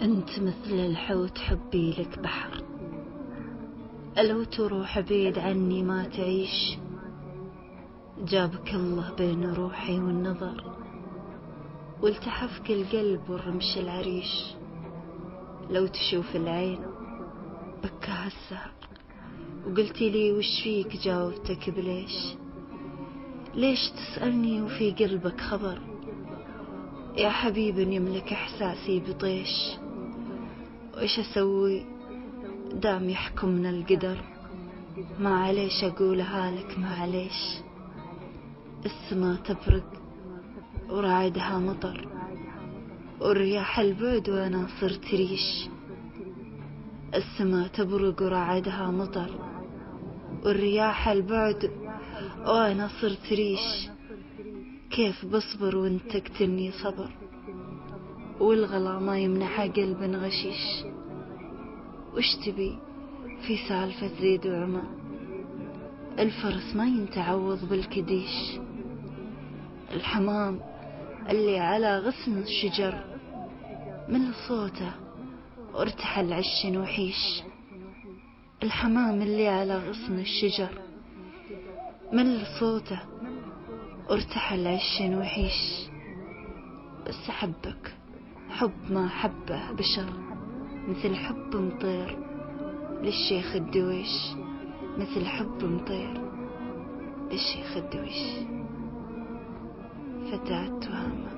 أنت مثل الحوت حبي لك بحر، لو تروح بعيد عني ماتعيش. جابك الله بين روحي والنظر، والتحفك القلب والرمش العريش. لو تشوف العين بكاها السهر، وقلتي لي وشفيك جاوبتك بليش. ليش تسالني وفي قلبك خبر، يا حبيب يملك احساسي بطيش. وإيش اسوي دام يحكمنا القدر، ما عليش اقولها لك ما عليش. السما تبرق ورعدها مطر، والرياح البعد وانا صرت ريش. السما تبرق ورعدها مطر، والرياح البعد وانا صرت ريش. كيف بصبر وانت تقتلني صبر، والغلا ما يمنح قلب غشيش. وش تبي في سالفة زيد وعمى، الفرس ما ينتعوض بالكديش. الحمام اللي على غصن الشجر، من صوته وارتحل عش وحيش. الحمام اللي على غصن الشجر، من صوته وارتحل عش وحيش. بس حبك حب ما حبه بشر، مثل حب مطير للشيخ الدويش. مثل حب مطير للشيخ الدويش. فتاة تهامة.